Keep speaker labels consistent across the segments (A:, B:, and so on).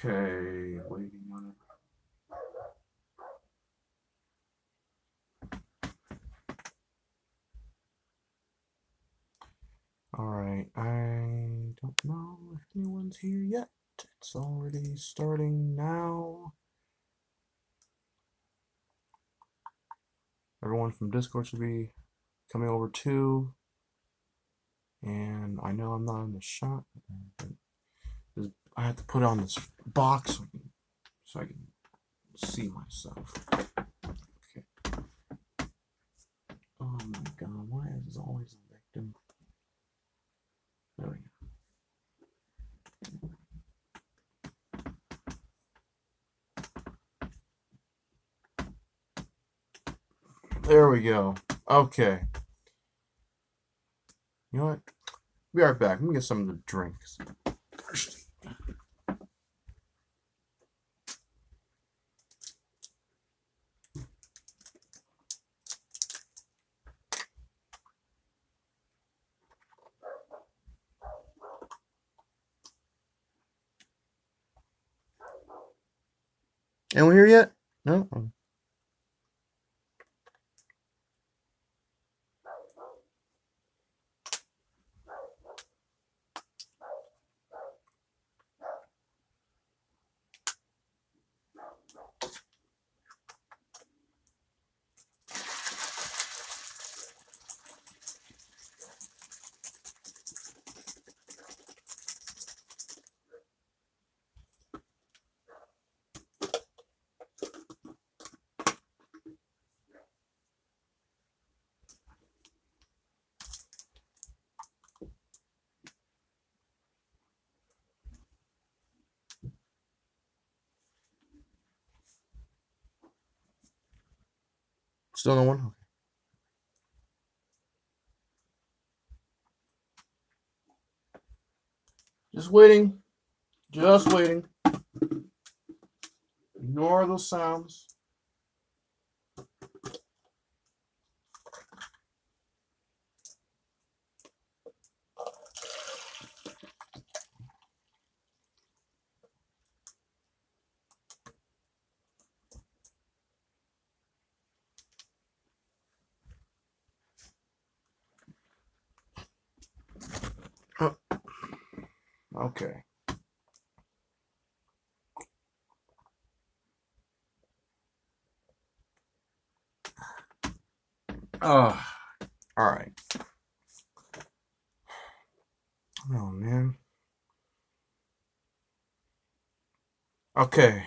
A: Okay, waiting on it. Alright, I don't know if anyone's here yet. It's already starting now. Everyone from Discord should be coming over too. And I know I'm not in the shot, but I have to put on this box so I can see myself. Okay. Oh my god, why is this always a victim? There we go. There we go. Okay. You know what? Be right back. Let me get something to drink. Thirsty. Anyone here yet? No? Still no one? Okay. Just waiting. Just waiting. Ignore those sounds. Oh, okay. All right. Oh man. Okay.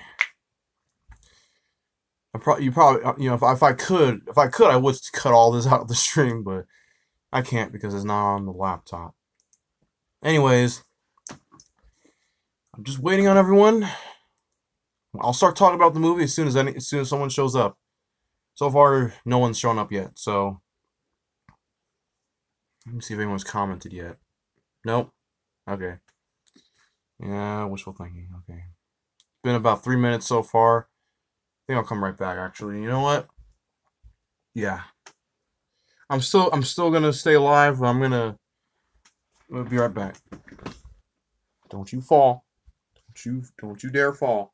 A: You probably, if I could, I would cut all this out of the stream, but I can't because it's not on the laptop. Anyways, I'm just waiting on everyone. I'll start talking about the movie as soon as someone shows up. So far, no one's shown up yet. So let me see if anyone's commented yet. Nope. Okay. Yeah, wishful thinking. Okay. Been about 3 minutes so far. I think I'll come right back. Actually, you know what? Yeah. I'm still gonna stay alive. I'm gonna be right back. Don't you fall. Don't you dare fall.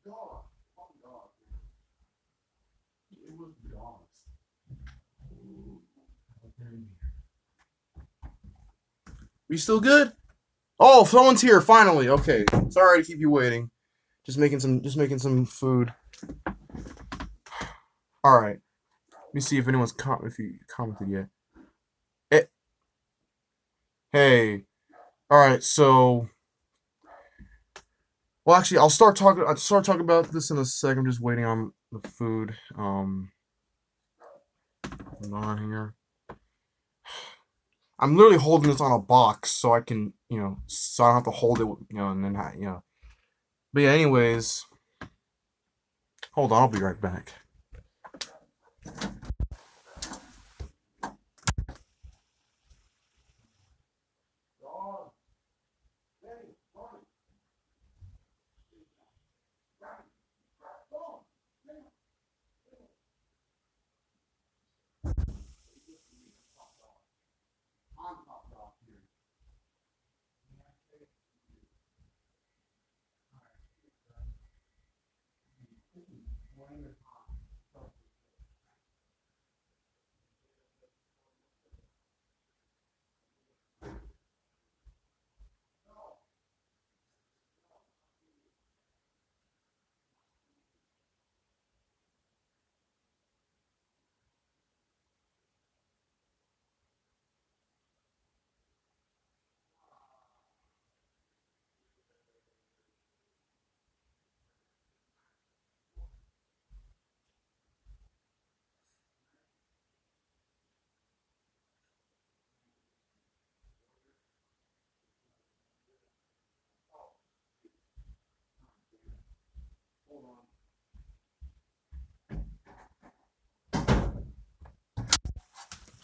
A: God. Oh God. It was beyond. We still good? Oh, someone's here finally. Okay. Sorry to keep you waiting. Just making some food. All right. Let me see if anyone's if you commented yet. Eh, hey. All right. So, well, actually, I'll start talking about this in a sec. I'm just waiting on the food. Hold on here. I'm literally holding this on a box so I can, so I don't have to hold it, and then, But yeah, anyways, hold on, I'll be right back.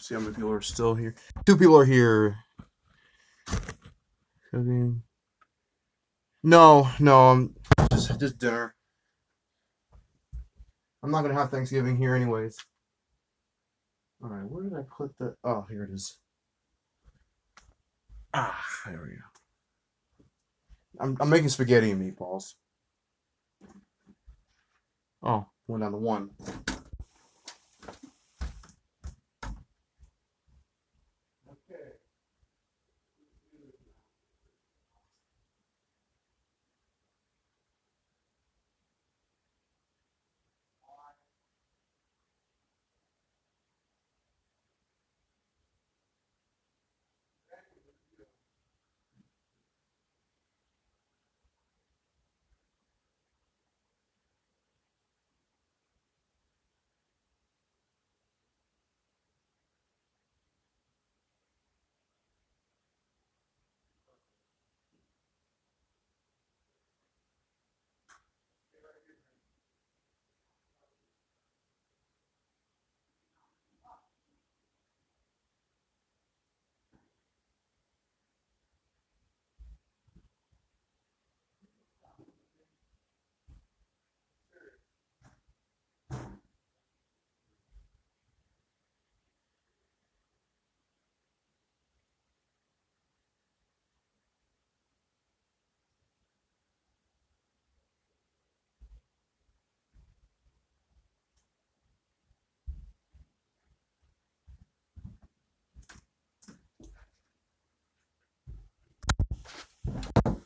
A: See how many people are still here. 2 people are here. Cooking. No, just dinner. I'm not gonna have Thanksgiving here anyways. All right, where did I put the? Oh, here it is. Ah, there we go. I'm making spaghetti and meatballs. Oh, went down to 1.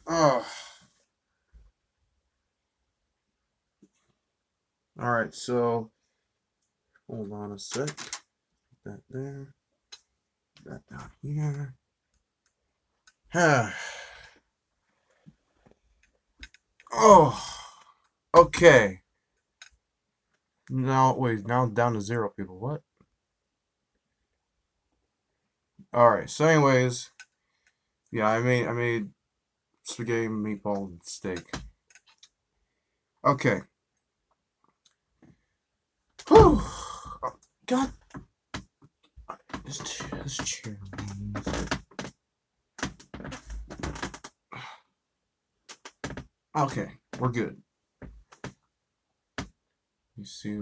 A: Oh, all right. So hold on a sec. Put that there. Put that down here. Oh, okay. Now wait. Now down to 0 people. What? All right. So, anyways, yeah, I made spaghetti, meatball, and steak. Okay. Whew. God, this chair. Okay, we're good. You see.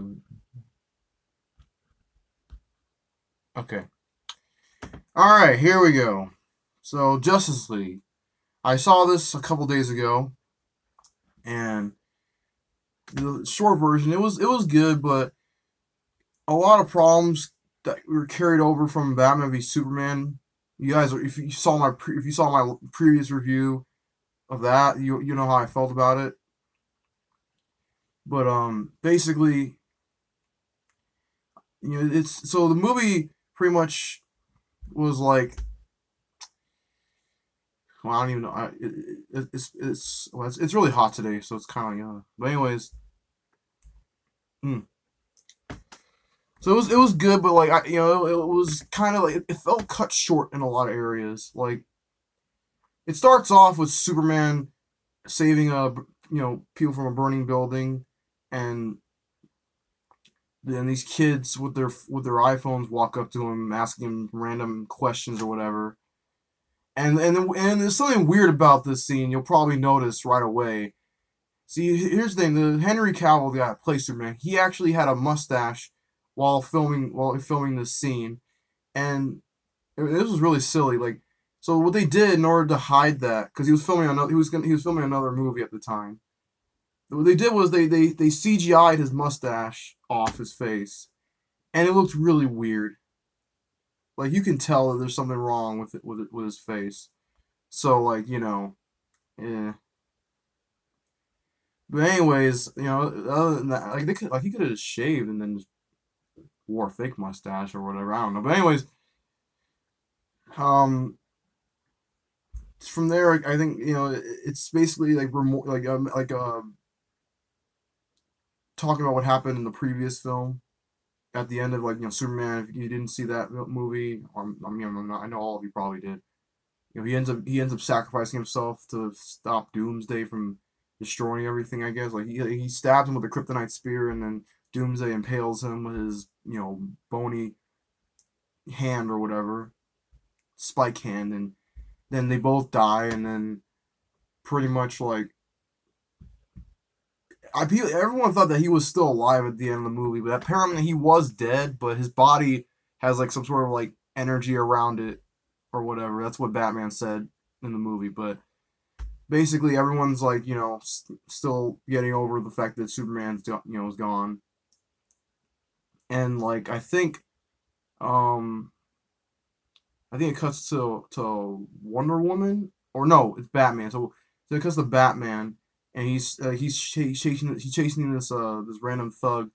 A: Okay. All right, here we go. So, Justice League. I saw this a couple days ago, and the short version, it was good, but a lot of problems that were carried over from Batman v Superman. You guys, if you saw my previous review of that, you know how I felt about it. But basically, it's so the movie pretty much was like, well, I don't even know. It's really hot today, so it's kind of But anyways, mm. So it was good, but like it was kind of like it felt cut short in a lot of areas. Like it starts off with Superman saving people from a burning building, and then these kids with their iPhones walk up to him, asking him random questions or whatever. And there's something weird about this scene. You'll probably notice right away. See, here's the thing: the Henry Cavill guy that plays Superman, he actually had a mustache while filming this scene, and this was really silly. Like, so what they did in order to hide that, because he was filming another movie at the time. What they did was they CGI'd his mustache off his face, and it looked really weird. Like you can tell that there's something wrong with his face. So like yeah. But anyways, other than that, like he could have just shaved and then just wore a fake mustache or whatever. I don't know. But anyways, um, from there, I think it's basically like talking about what happened in the previous film at the end of like Superman. If you didn't see that movie, I mean I know all of you probably did. He ends up sacrificing himself to stop Doomsday from destroying everything. I guess like he stabs him with a kryptonite spear, and then Doomsday impales him with his bony hand or whatever, spike hand, and then they both die, and then pretty much like everyone thought that he was still alive at the end of the movie, but apparently he was dead, but his body has like some sort of like energy around it or whatever. That's what Batman said in the movie, but basically everyone's like still getting over the fact that Superman's is gone, and like um I think it cuts to Wonder Woman, or no, it's Batman. So it cuts to Batman, and he's chasing this random thug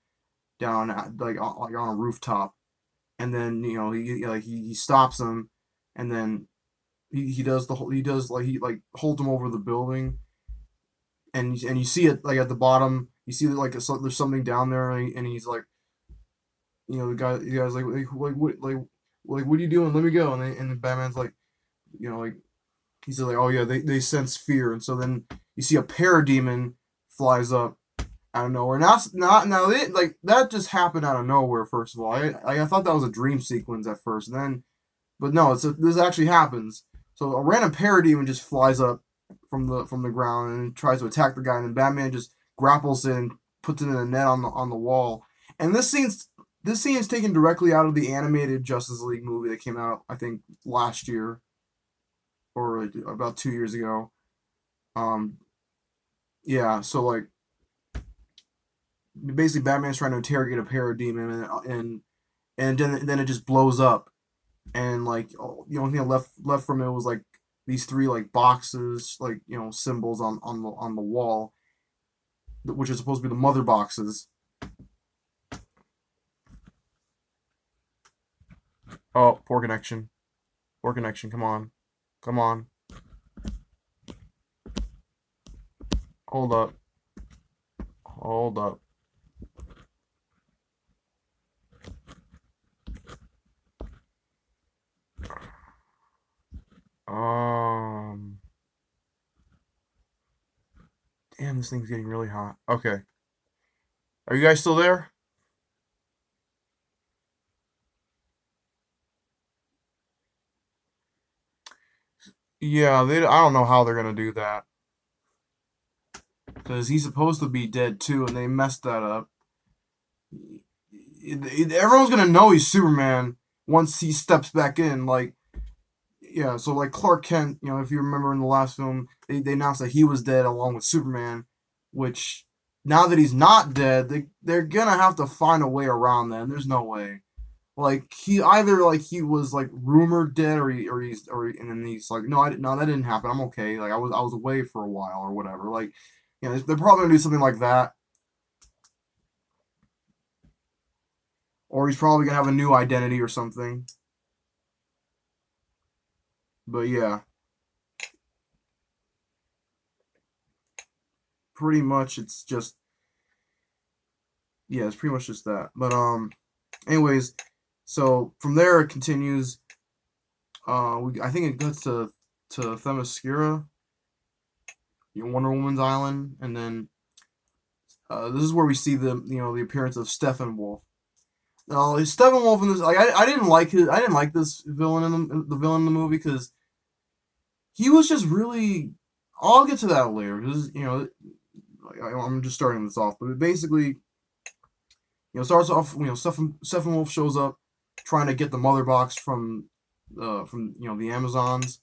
A: down like on a rooftop, and then he stops him, and then he does the whole he does like he like holds him over the building, and you see it like at the bottom. You see that like there's something down there, and he's like, the guy's like what are you doing? Let me go. And the Batman's like, like he says like, oh yeah, they sense fear, and so then you see a parademon flies up out of nowhere. Now like that just happened out of nowhere. First of all, I thought that was a dream sequence at first, and then but no, this actually happens. So a random parademon just flies up from the ground and tries to attack the guy, and then Batman just grapples it and puts it in a net on the wall. And this scene is taken directly out of the animated Justice League movie that came out, I think, last year or like about 2 years ago. Um, yeah, so like basically Batman's trying to interrogate a parademon, and then it just blows up, and like the only thing left from it was like these three like boxes, like symbols on the wall, which are supposed to be the mother boxes. Oh, poor connection. Poor connection. Come on. Come on. Hold up. Hold up. Um. Damn, this thing's getting really hot. Okay. Are you guys still there? Yeah, I don't know how they're gonna do that because he's supposed to be dead too, and they messed that up. Everyone's gonna know he's Superman once he steps back in. Like, yeah, so like Clark Kent, if you remember in the last film, they announced that he was dead along with Superman, which now that he's not dead, they're gonna have to find a way around that. And there's no way. Like he either like he was like rumored dead, and then he's like, no, no, that didn't happen. I'm okay. Like I was away for a while or whatever. Like, they're probably gonna do something like that, or he's probably gonna have a new identity or something. But yeah, pretty much it's just yeah, it's pretty much just that. But anyways, so from there it continues. I think it goes to Themyscira, Wonder Woman's island, and then this is where we see the appearance of Steppenwolf. Steppenwolf in this, like I didn't like this villain the villain in the movie because he was just really. I'll get to that later because I'm just starting this off, but basically, starts off. Steppenwolf shows up trying to get the mother box from the Amazons,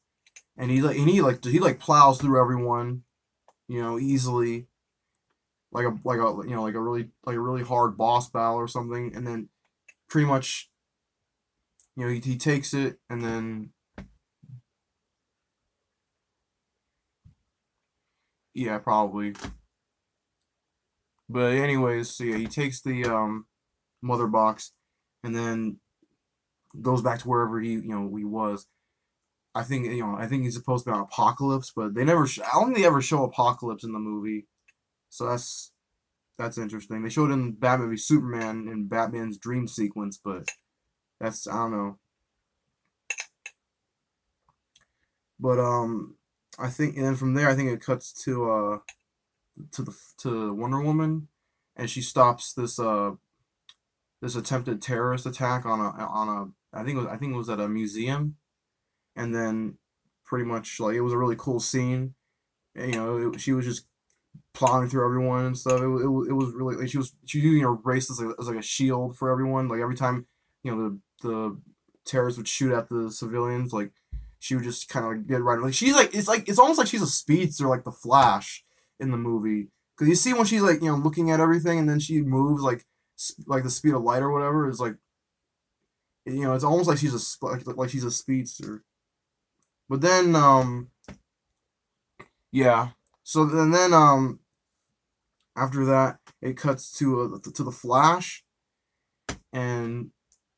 A: and he plows through everyone, easily, like a really hard boss battle or something, and then pretty much he takes it, and then yeah, probably. But anyways, so yeah, he takes the mother box, and then goes back to wherever he was. I think he's supposed to be on Apocalypse, but they never. I don't think they ever show Apocalypse in the movie, so that's interesting. They showed in Batman v Superman in Batman's dream sequence, but that's I don't know. But I think, and then from there, I think it cuts to Wonder Woman, and she stops this attempted terrorist attack I think it was at a museum, and then pretty much like it was a really cool scene. And, she was just plowing through everyone and stuff. It was really like she was using her race as like a shield for everyone. Like every time the terrorists would shoot at the civilians, like she would just kind of like get right. Like it's almost like she's a speedster, like the Flash in the movie. Because you see when she's like looking at everything and then she moves like the speed of light or whatever. It's like it's almost like like she's a speedster. But then yeah. So then after that it cuts to the Flash, and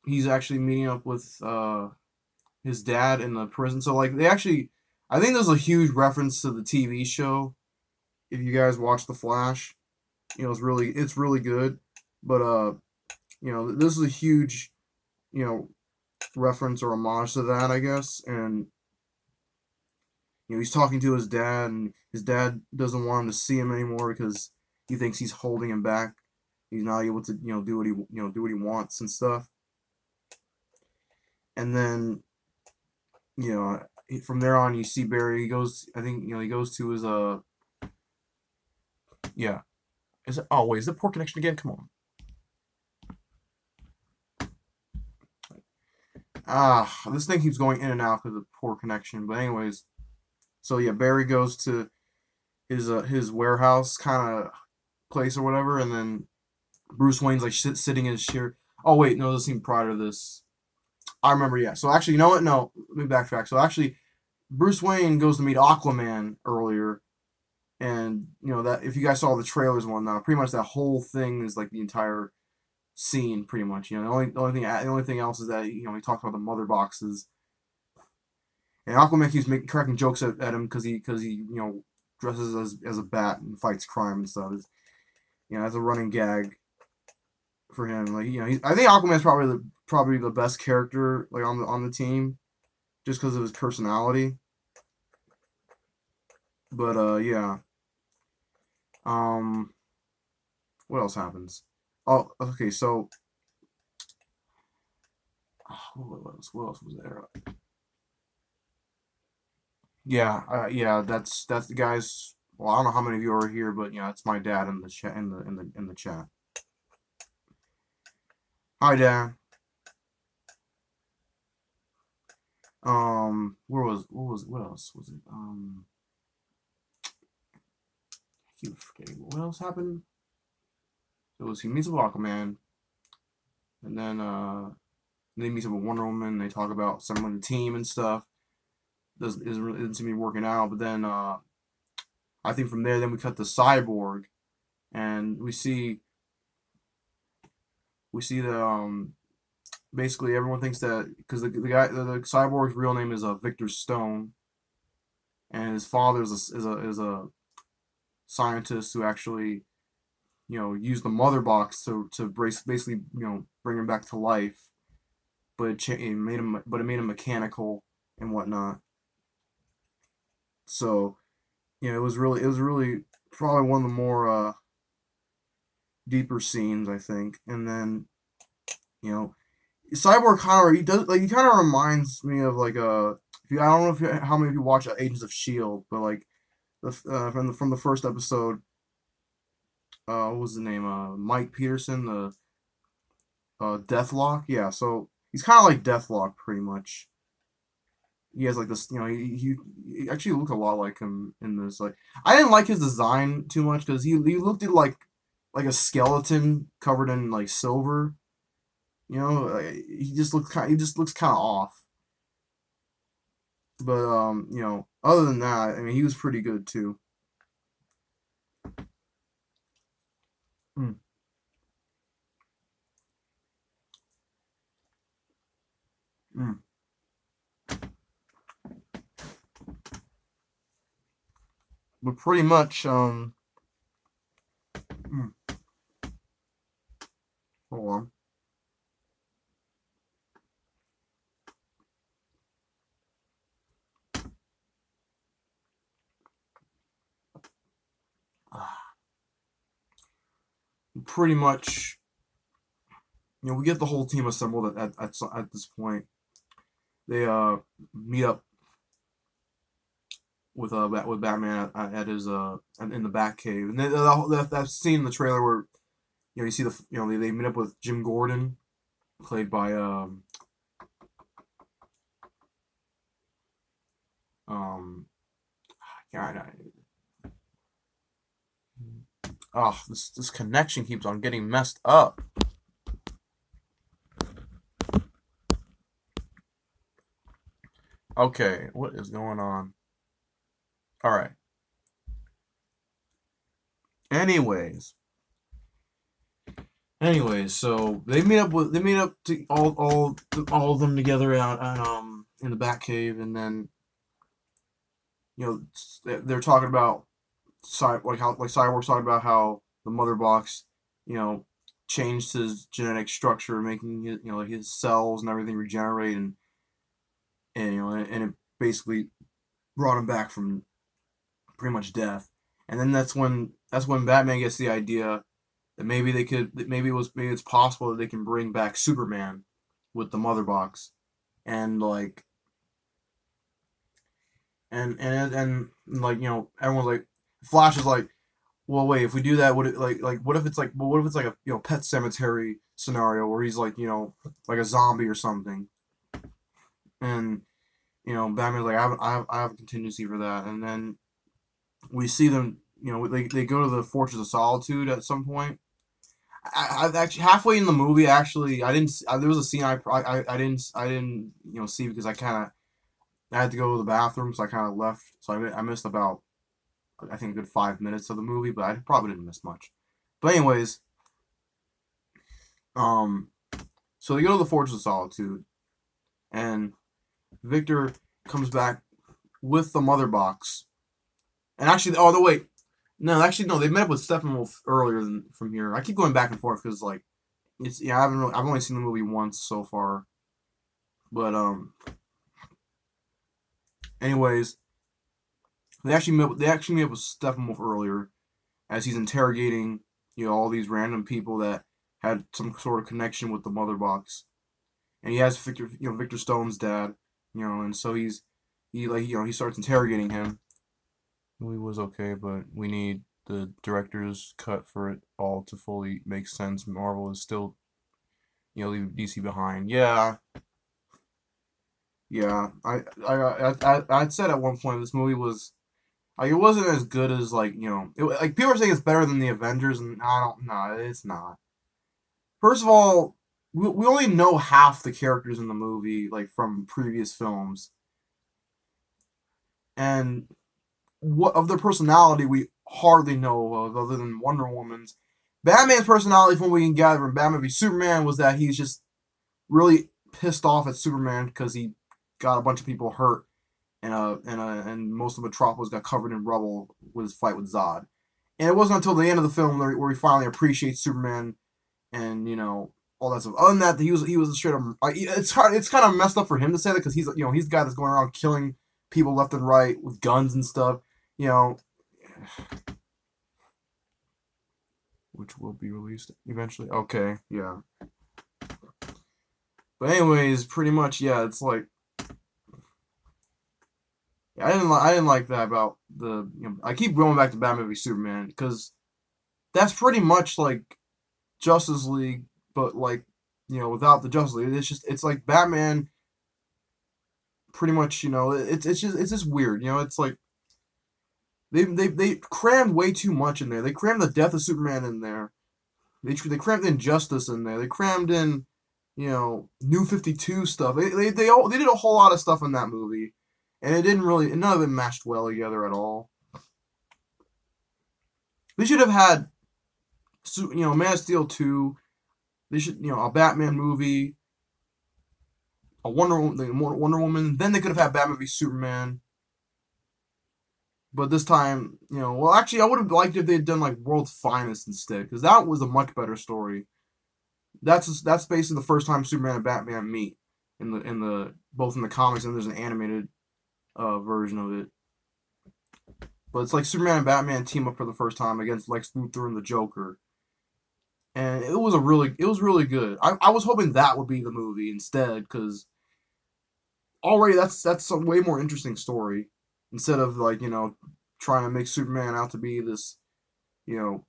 A: he's actually meeting up with his dad in the prison. So like they actually, I think there's a huge reference to the TV show. If you guys watch The Flash, it's really good. But this is a huge you know reference or homage to that, I guess. And he's talking to his dad, and his dad doesn't want him to see him anymore because he thinks he's holding him back. He's not able to do what he wants and stuff. And then you know from there on you see Barry. He goes, I think he goes to his yeah. Is it? Oh wait, is it poor connection again? Come on. This thing keeps going in and out because of poor connection. But anyways, so yeah, Barry goes to his warehouse kind of place or whatever, and then Bruce Wayne's like sitting in his chair. Oh wait, no, this seemed prior to this. I remember, yeah. So actually, you know what? No, let me backtrack. So actually, Bruce Wayne goes to meet Aquaman earlier, and that if you guys saw the trailers and whatnot, pretty much that whole thing is like the entire scene, pretty much. The only thing else is that he talked about the mother boxes, and Aquaman keeps cracking jokes at him because he dresses as a bat and fights crime and stuff. That's a running gag for him. Like I think Aquaman's probably the best character like on the team, just because of his personality. But yeah. Um, what else happens? Oh, okay. So what else was there? Yeah, yeah. That's the guys. Well, I don't know how many of you are here, but it's my dad in the chat in the chat. Hi, Dad. What else was it? I keep forgetting what else happened. he meets with Aquaman, and then he meets up with Wonder Woman. They talk about assembling the team and stuff. Isn't seem to be working out, but then I think from there, then we cut to Cyborg, and we see the basically everyone thinks that because the Cyborg's real name is Victor Stone, and his father is a scientist who actually used the mother box to basically bring him back to life, but it made him mechanical and whatnot. So it was really probably one of the more deeper scenes, I think. And then you know Cyborg he kind of reminds me of like I don't know how many of you watch Agents of Shield, but like from the first episode, what was the name? Mike Peterson, the Deathlock. Yeah, so he's kind of like Deathlock pretty much. He has like this, he actually looked a lot like him in this. Like, I didn't like his design too much because he looked like a skeleton covered in like silver. He just looks kind of off. But other than that, I mean, he was pretty good too. Mm, mm. But pretty much, mm, hold on. Pretty much, we get the whole team assembled at this point. They meet up with Batman at his in the Batcave, and then that scene in the trailer where you see they meet up with Jim Gordon, played by um God, this connection keeps on getting messed up. Okay, what is going on? All right. Anyways, so they meet up to all of them together out in the Batcave, and then they're talking about Cyborg's talking about how the mother box, you know, changed his genetic structure, making like his cells and everything regenerate, and it basically brought him back from pretty much death. And then that's when Batman gets the idea that maybe it's possible that they can bring back Superman with the mother box, and like and like everyone's like Flash is like, well, wait, if we do that, would it what if it's like, well, what if it's like a pet cemetery scenario where he's like like a zombie or something, and Batman's like, I have a contingency for that, and then we see them, they go to the Fortress of Solitude at some point. I've actually halfway in the movie, actually, I didn't. There was a scene I didn't see because I had to go to the bathroom, so I kind of left. So I missed about, I think, a good 5 minutes of the movie, but I probably didn't miss much. But anyways, um, so they go to the Fortress of Solitude, and Victor comes back with the mother box. And actually, oh no, wait, no, actually no, they met up with Steppenwolf earlier than from here. I keep going back and forth because like I've only seen the movie once so far, but anyways, they actually met with Steppenwolf earlier as he's interrogating all these random people that had some sort of connection with the mother box, and he has Victor Stone's dad, and so he starts interrogating him. The movie was okay, but we need the director's cut for it all to fully make sense. Marvel is still leaving DC behind. Yeah, yeah. I'd said at one point this movie was. Like it wasn't as good as like like people are saying it's better than the Avengers, and I don't know, it's not. First of all, we only know half the characters in the movie like from previous films, and what of their personality we hardly know of other than Wonder Woman's. Batman's personality, from what we can gather from Batman v Superman, was that he's just really pissed off at Superman because he got a bunch of people hurt and most of Metropolis got covered in rubble with his fight with Zod. And it wasn't until the end of the film where he finally appreciates Superman and all that stuff. Other than that, he was a straight up. It's kind of messed up for him to say that because he's the guy that's going around killing people left and right with guns and stuff. You know, which will be released eventually. Okay, yeah. But anyways, pretty much, yeah. It's like I didn't like that about the. I keep going back to Batman v Superman because that's pretty much like Justice League, but like without the Justice League. It's like Batman. Pretty much, it's just weird. It's like they crammed way too much in there. They crammed the death of Superman in there. They crammed Injustice in there. They crammed in New 52 stuff. They did a whole lot of stuff in that movie, and it didn't really none of it matched well together at all. They should have had Man of Steel 2. They should a Batman movie, a Wonder Woman. Then they could have had Batman v Superman. But this time, well, actually, I would have liked if they had done like World's Finest instead, because that was a much better story. That's basically the first time Superman and Batman meet in the both in the comics, and there's an animated version of it. But it's like Superman and Batman team up for the first time against Lex Luthor and the Joker, and it was really good. I was hoping that would be the movie instead, because already that's a way more interesting story instead of like trying to make Superman out to be this you know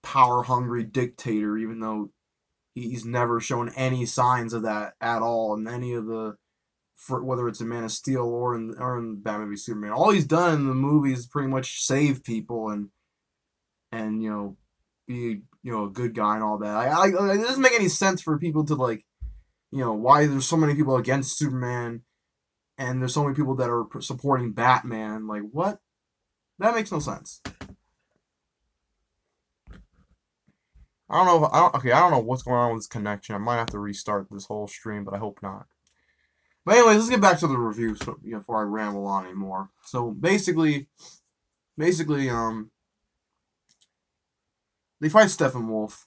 A: power hungry dictator, even though he's never shown any signs of that at all in any of the whether it's in Man of Steel or in Batman v Superman. All he's done in the movies is pretty much save people and be a good guy and all that. It doesn't make any sense for people to like why there's so many people against Superman and there's so many people that are supporting Batman. Like what? That makes no sense. I don't know. I don't know what's going on with this connection. I might have to restart this whole stream, but I hope not. But anyways, let's get back to the review before I ramble on anymore. So basically, they fight Steppenwolf,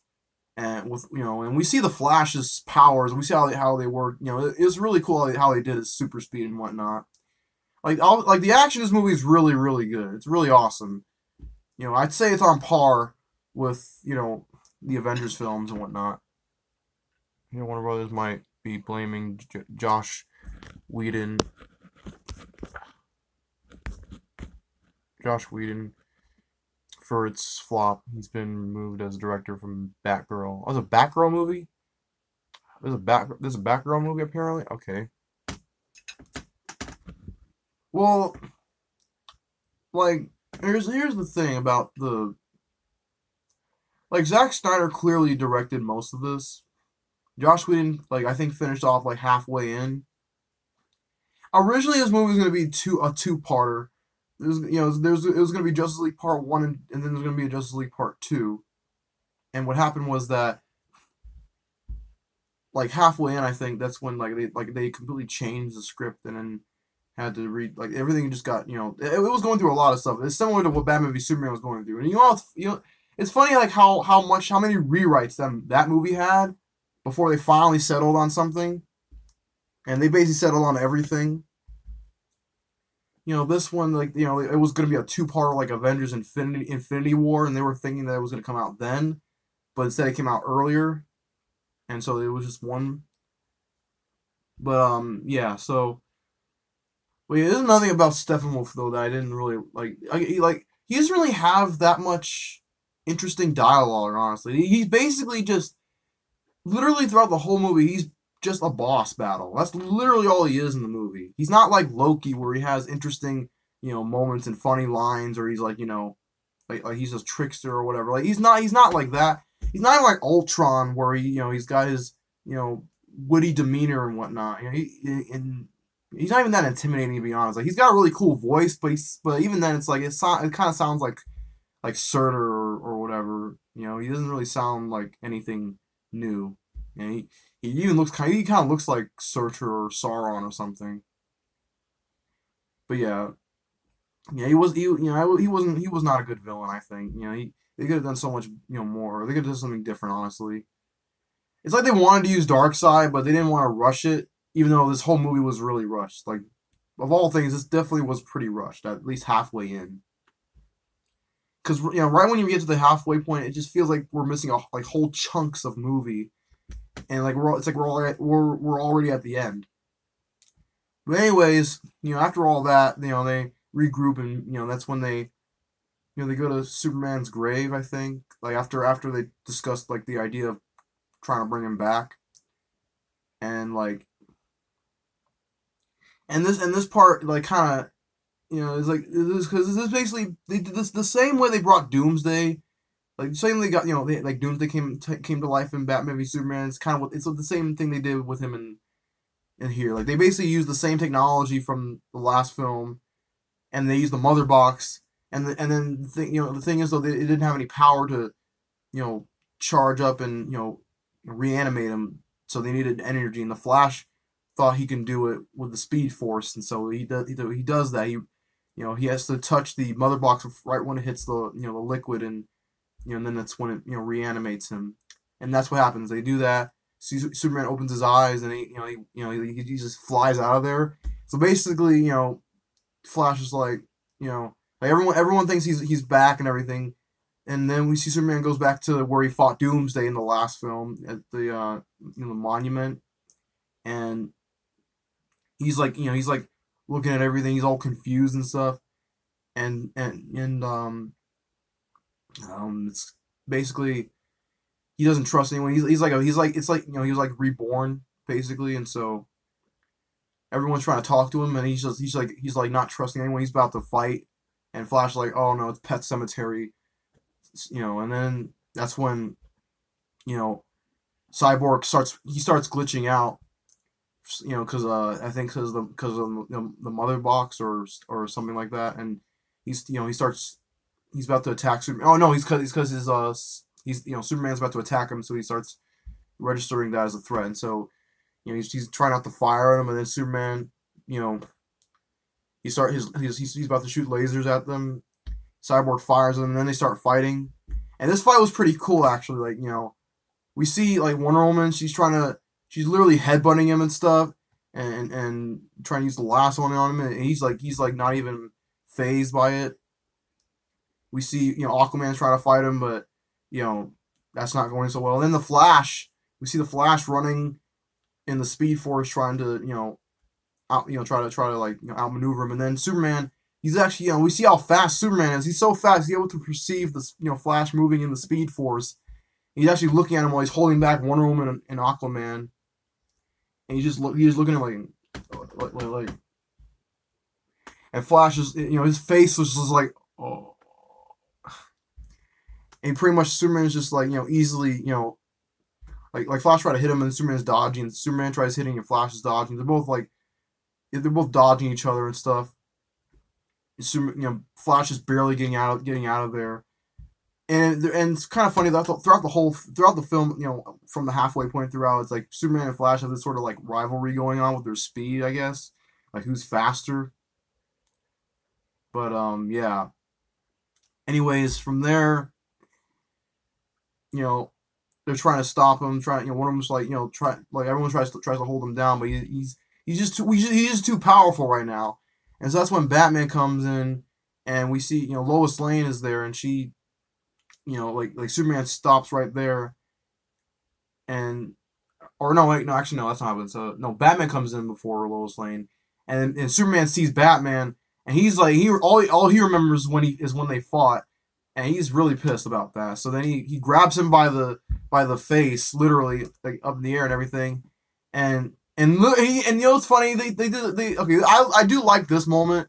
A: and and we see the Flash's powers, and we see how they work. It's really cool how they did his super speed and whatnot. Like the action in this movie is really really good. It's really awesome. I'd say it's on par with the Avengers films and whatnot. Warner Brothers might be blaming Josh Whedon. For its flop. He's been removed as director from Batgirl. Oh, it was a Batgirl movie? There's a Batgirl movie apparently? Okay. Well, like here's the thing about Zack Snyder clearly directed most of this. Josh Whedon I think finished off halfway in. Originally this movie was going to be a two-parter. It was going to be Justice League Part 1 and then there's going to be a Justice League Part 2. And what happened was that halfway in, I think that's when they completely changed the script and then had to read everything just got it was going through a lot of stuff. It's similar to what Batman v Superman was going through. And it's funny how many rewrites that movie had before they finally settled on something. And they basically settled on everything. This one, it was going to be a two-part, Avengers Infinity War, and they were thinking that it was going to come out then, but instead it came out earlier, and so it was just one. But, yeah, so, well, yeah, there's nothing about Steppenwolf, though, that I didn't really, he doesn't really have that much interesting dialogue, honestly. He's basically just, literally throughout the whole movie, he's just a boss battle. That's literally all he is in the movie. He's not like Loki where he has interesting moments and funny lines, or he's like, like he's a trickster or whatever. Like he's not like that. He's not even like Ultron, where he's got his witty demeanor and whatnot. And he's not even that intimidating, to be honest. Like he's got a really cool voice, but even then it's like it kind of sounds like Surtur or whatever. He doesn't really sound like anything new. And he even he kind of looks like Surtur or Sauron or something. But yeah, yeah, he was not a good villain. I think they could have done so much more. They could have done something different. Honestly, it's like they wanted to use Darkseid, but they didn't want to rush it. Even though this whole movie was really rushed. Like of all things, this definitely was pretty rushed. At least halfway in. Because right when you get to the halfway point, it just feels like we're missing like whole chunks of movie, and like it's like we're already at the end. But anyways, after all that, they regroup, and that's when they go to Superman's grave. I think like after they discussed like the idea of trying to bring him back, and like and this part like kind of it's like because this basically they did this the same way they brought Doomsday. Like the same they got like Doomsday came to life in Batman v Superman. It's kind of it's the same thing they did with him in here. Like they basically used the same technology from the last film, and they used the Mother Box. And then the thing is though it didn't have any power to charge up and reanimate him. So they needed energy, and the Flash thought he can do it with the Speed Force, and so he does that. He has to touch the Mother Box right when it hits the liquid, and and then that's when it reanimates him, and that's what happens. They do that. Superman opens his eyes, and he just flies out of there. So basically, Flash is like like everyone thinks he's back and everything, and then we see Superman goes back to where he fought Doomsday in the last film at the monument, and he's like he's like looking at everything. He's all confused and stuff, and it's basically he doesn't trust anyone. He's like it's like he was like reborn basically, and so everyone's trying to talk to him, and he's like not trusting anyone. He's about to fight, and Flash like, oh no, it's Pet Cemetery, and then that's when Cyborg starts glitching out, because I think because of the Mother Box or something like that, and he's about to attack Superman. Oh no, he's because he's Superman's about to attack him, so he starts registering that as a threat, and so he's trying not to fire at him, and then Superman he's about to shoot lasers at them. Cyborg fires them, and then they start fighting, and this fight was pretty cool actually. Like we see like Wonder Woman, she's literally headbutting him and stuff, and trying to use the lasso on him, and he's like not even phased by it. We see Aquaman's trying to fight him, but that's not going so well. And then the Flash, we see the Flash running in the Speed Force, trying to try to like outmaneuver him. And then Superman, he's actually we see how fast Superman is. He's so fast, he's able to perceive the Flash moving in the Speed Force. He's actually looking at him while he's holding back Wonder Woman and Aquaman, and he's just looking at him like and Flash is his face was just like, oh. And pretty much Superman's just like easily like Flash tried to hit him, and Superman's dodging. Superman tries hitting and Flash is dodging. They're both dodging each other and stuff. Flash is barely getting out of there, and it's kind of funny that throughout the film, from the halfway point throughout, it's like Superman and Flash have this sort of like rivalry going on with their speed, I guess, like who's faster. But yeah. Anyways, from there, they're trying to stop him. One of them's like, everyone tries to hold him down, but he's just too powerful right now. And so that's when Batman comes in, and we see Lois Lane is there, and she, like Superman stops right there, and or no wait no actually no that's not happening. So no, Batman comes in before Lois Lane, and Superman sees Batman, and he's like all he remembers when they fought. And he's really pissed about that. So then he grabs him by the face, literally, like up in the air and everything. And look, and what's funny? Okay, I do like this moment.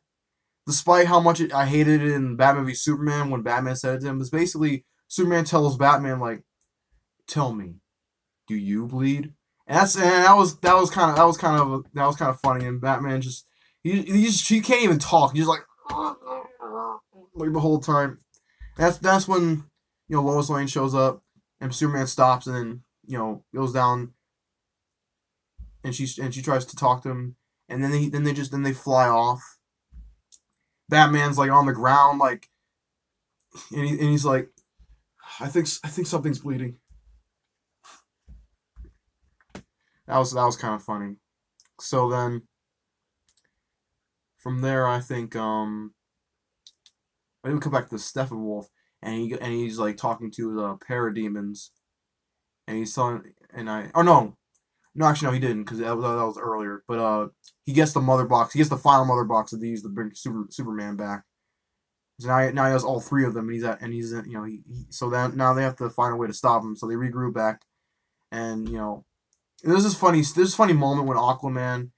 A: despite how much I hated it in Batman v Superman when Batman said to him, it's basically Superman tells Batman like, "Tell me, do you bleed?" And that was kind of funny. And Batman just he can't even talk. He's just like the whole time. That's when Lois Lane shows up and Superman stops and then goes down and she tries to talk to him and then they fly off. Batman's like on the ground like and he's like I think something's bleeding. That was kind of funny. So then from there I think we come back to Steppenwolf and he's like talking to the parademons and he's telling and I oh no actually no he didn't because that was earlier but he gets the mother box he gets the final mother box that they use to bring Superman back. So now he has all three of them, and so that now they have to find a way to stop him. So they regroup back, and there's this funny moment when Aquaman,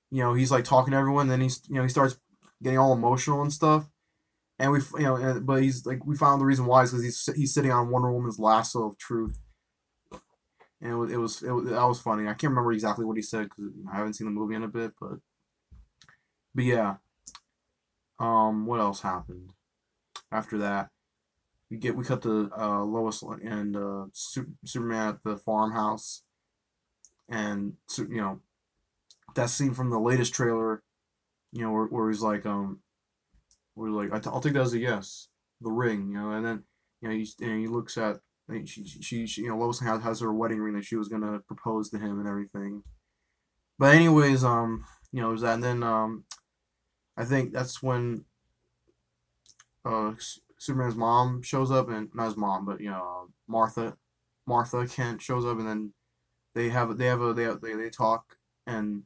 A: he's like talking to everyone, then he starts getting all emotional and stuff, and but he's like we found the reason why is because he's sitting on Wonder Woman's lasso of truth, and that was funny. I can't remember exactly what he said because I haven't seen the movie in a bit, but yeah. What else happened? After that, we cut to Lois and Superman at the farmhouse, and that scene from the latest trailer, where he's like I'll take that as a yes, the ring, and then he looks at she Lois has her wedding ring that she was gonna propose to him and everything, but anyways there's that, and then I think that's when Superman's mom shows up, and not his mom, but Martha Kent shows up, and then they talk, and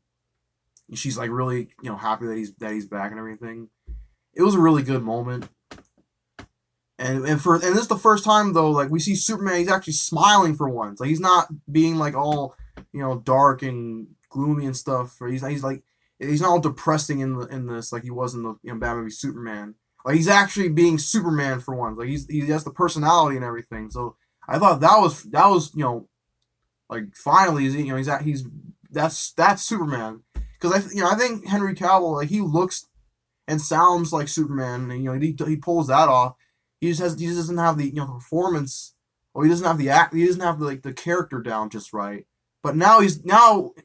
A: she's like really happy that he's back and everything. It was a really good moment, and this is the first time though like we see Superman. He's actually smiling for once. Like he's not being like all dark and gloomy and stuff. Or he's like he's not all depressing in this like he was in the Batman v Superman. Like he's actually being Superman for once. Like he has the personality and everything. So I thought that was like finally that's Superman because I think Henry Cavill like he looks and sounds like Superman. And, he pulls that off. He doesn't have the performance or he doesn't have the act. He doesn't have like the character down just right. But now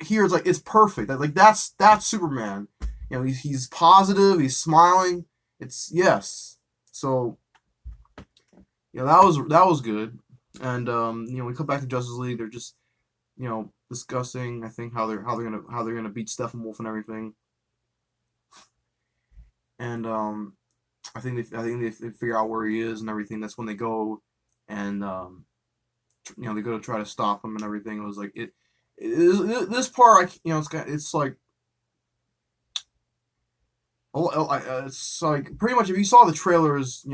A: here it's like it's perfect. Like that's Superman. He's positive. He's smiling. It's yes. So that was good. And we come back to Justice League. They're just discussing I think how they're gonna beat Steppenwolf and everything. And I think they figure out where he is and everything. That's when they go and they go to try to stop him and everything. It was like this part it's like it's like pretty much if you saw the trailers,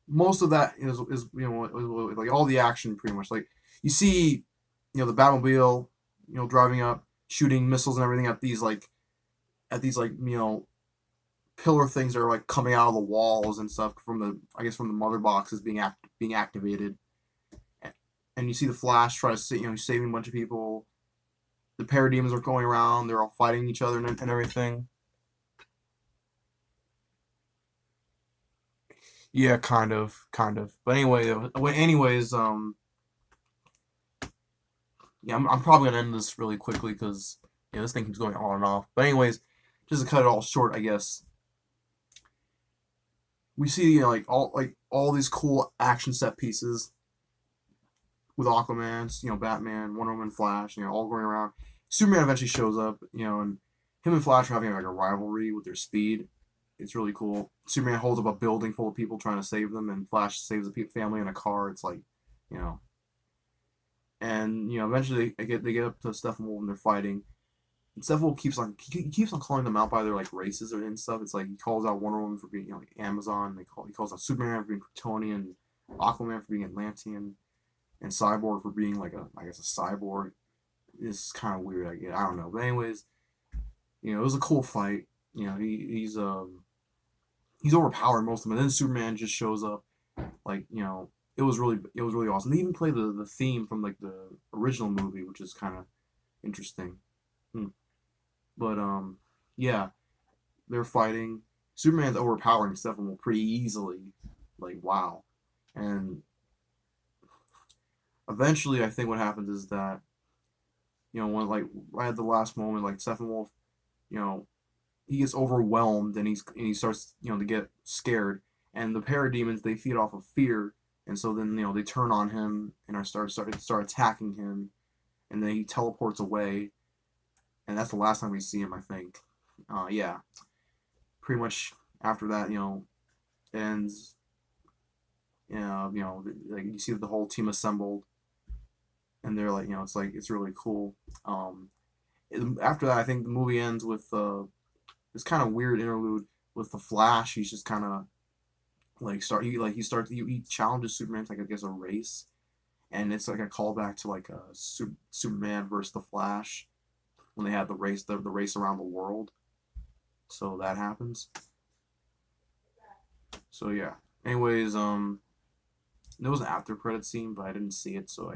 A: most of that is like all the action pretty much like you see the Batmobile driving up shooting missiles and everything at these pillar things that are like coming out of the walls and stuff from the mother boxes being activated, and you see the Flash try to saving a bunch of people. The parademons are going around; they're all fighting each other and everything. Yeah, kind of. But anyways, yeah, I'm probably gonna end this really quickly because this thing keeps going on and off. But anyways, just to cut it all short, I guess we see all these cool action set pieces with Aquaman, Batman, Wonder Woman, Flash, all going around. Superman eventually shows up, and him and Flash are having like a rivalry with their speed. It's really cool. Superman holds up a building full of people trying to save them, and Flash saves a family in a car. It's like, you know, and eventually they get up to Steppenwolf and they're fighting. And Steppenwolf keeps on calling them out by their like races and stuff. It's like he calls out Wonder Woman for being like Amazon. He calls out Superman for being Kryptonian, Aquaman for being Atlantean, and Cyborg for being like I guess a cyborg. It's kind of weird. I don't know. But anyways, it was a cool fight. He's he's overpowering most of them. And then Superman just shows up, like it was really awesome. They even play the theme from like the original movie, which is kind of interesting. Hmm. But yeah, they're fighting. Superman's overpowering Steppenwolf pretty easily. Like wow, and eventually I think what happens is that when like right at the last moment, like Steppenwolf, you know, he gets overwhelmed and he starts to get scared, and the parademons they feed off of fear, and so then they turn on him and start attacking him, and then he teleports away, and that's the last time we see him, I think. Yeah, pretty much after that, ends. Like you see the whole team assembled, and they're like, it's really cool. Um, After that, I think the movie ends with this kind of weird interlude with the Flash. He's just kind of like he challenges Superman to, like, I guess, a race, and it's like a callback to like a Superman versus the Flash when they had the race around the world. So that happens. So yeah. Anyways, there was an after credit scene, but I didn't see it, so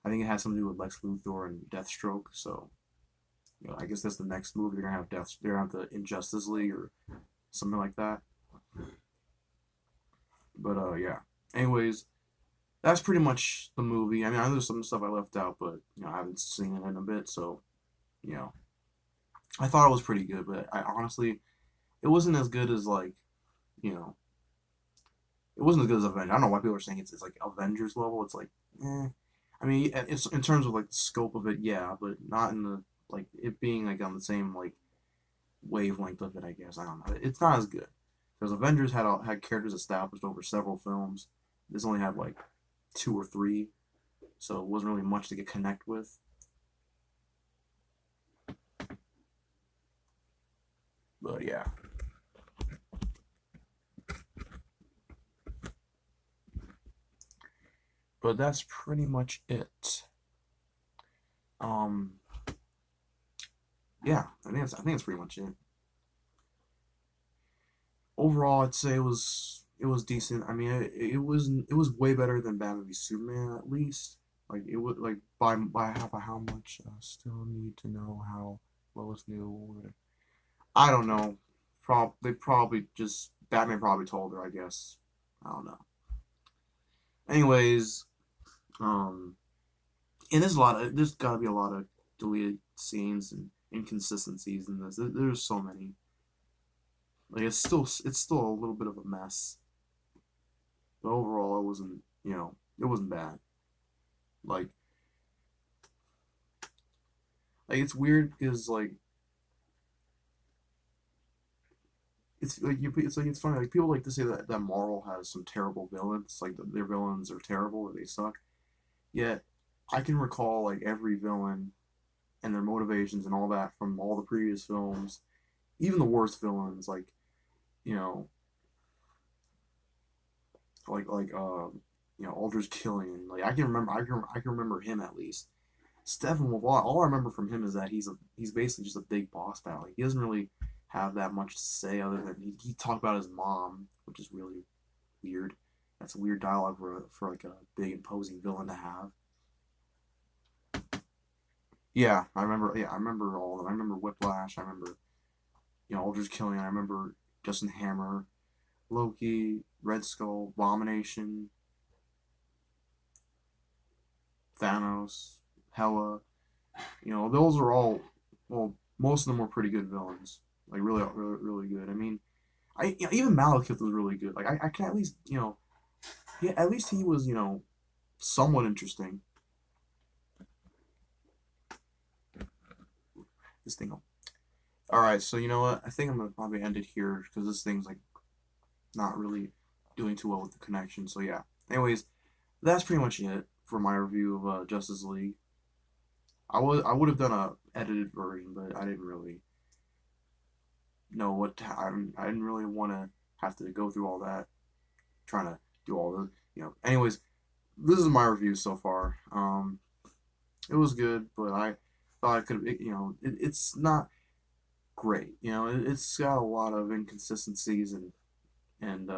A: I think it has something to do with Lex Luthor and Deathstroke. So I guess that's the next movie. They're gonna have They're gonna have the Injustice League or something like that. But yeah. Anyways, that's pretty much the movie. I mean, I know there's some stuff I left out, but I haven't seen it in a bit, so you know, I thought it was pretty good, but I honestly, it wasn't as good as like, you know, it wasn't as good as Avengers. I don't know why people are saying it's like Avengers level. It's like, I mean, it's in terms of like the scope of it, yeah, but not in the like it being like on the same like wavelength of it. I guess I don't know. It's not as good because Avengers had characters established over several films. This only had like two or three, so it wasn't really much to get connect with. But yeah, but that's pretty much it. Um, yeah, I think that's pretty much it. Overall, I'd say it was decent. I mean, it was way better than Batman v Superman, at least. Like it was like by how much? Still need to know how Lois knew. I don't know. They probably just Batman probably told her. I guess. I don't know. Anyways, um, and there's got to be a lot of deleted scenes and inconsistencies in this. There's so many. Like it's still a little bit of a mess. But overall, it wasn't bad. Like it's weird because like it's funny, like people like to say that Marvel has some terrible villains, like their villains are terrible or they suck. Yet I can recall like every villain and their motivations and all that from all the previous films, even the worst villains, like you know Aldrich Killian. Like I can remember him at least. Stephen Wolf, all I remember from him is that he's basically just a big boss battle. Like, he doesn't really have that much to say other than he talked about his mom, which is really weird. That's a weird dialogue for like a big imposing villain to have. Yeah, I remember. Yeah, I remember all of them. I remember Whiplash. I remember Aldrich Killian. I remember Justin Hammer, Loki, Red Skull, Abomination, Thanos, Hela. Those are all. Well, most of them were pretty good villains. Like really, really, really good. I mean, even Malekith was really good. Like I can at least yeah, at least he was somewhat interesting. This thing. All right, so you know what? I think I'm gonna probably end it here because this thing's like not really doing too well with the connection. So yeah. Anyways, that's pretty much it for my review of Justice League. I would have done a edited version, but I didn't really know I didn't really want to have to go through all that trying to do all the Anyways, this is my review so far. It was good, but I thought I could it's not great. It's got a lot of inconsistencies and and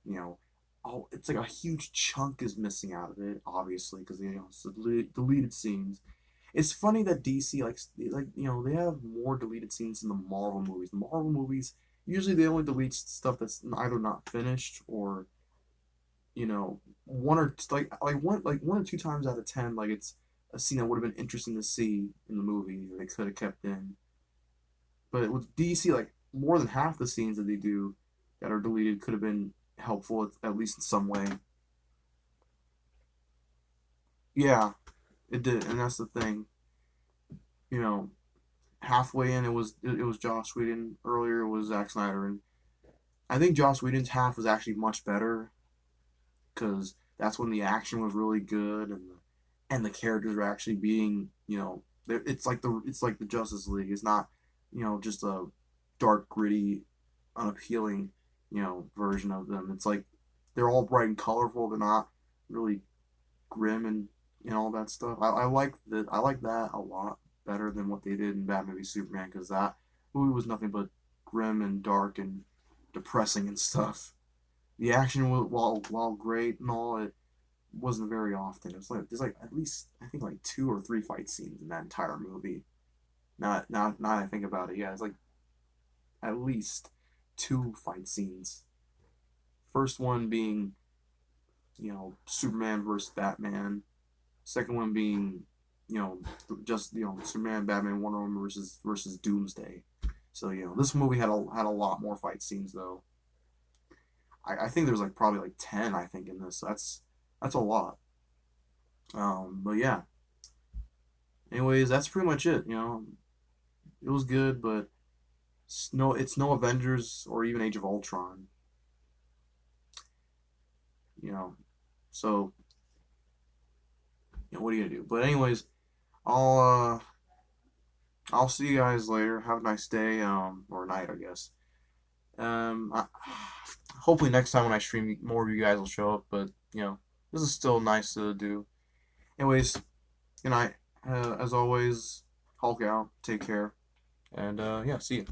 A: you know, oh, it's like a huge chunk is missing out of it, obviously, because you know it's the deleted scenes. It's funny that DC you know they have more deleted scenes than the Marvel movies. The Marvel movies usually they only delete stuff that's either not finished or you know one or one or two times out of 10 like it's a scene that would have been interesting to see in the movie that they could have kept in. But with DC, like more than half the scenes that they do that are deleted could have been helpful at least in some way. Yeah, it did, and that's the thing. You know, halfway in it was Joss Whedon. Earlier it was Zack Snyder, and I think Joss Whedon's half was actually much better because that's when the action was really good and the characters were actually being it's like the Justice League. It's not just a dark, gritty, unappealing version of them. It's like they're all bright and colorful. They're not really grim and all that stuff. I like that a lot better than what they did in Batman v Superman because that movie was nothing but grim and dark and depressing and stuff. The action was while great and all, it wasn't very often. It was like there's like at least I think like two or three fight scenes in that entire movie. Now I think about it, yeah, it's like at least two fight scenes. First one being Superman versus Batman. Second one being just Superman, Batman, Wonder Woman versus Doomsday. So this movie had a lot more fight scenes though. I think there's like probably like 10 I think in this. So that's a lot. But yeah. Anyways, that's pretty much it. It was good, but it's no Avengers or even Age of Ultron. You know, so what are you gonna do? But anyways, I'll uh I'll see you guys later. Have a nice day, or night, I guess. Hopefully next time when I stream, more of you guys will show up. But this is still nice to do. Anyways, good night. As always, Hulk out. Take care, and yeah, see you.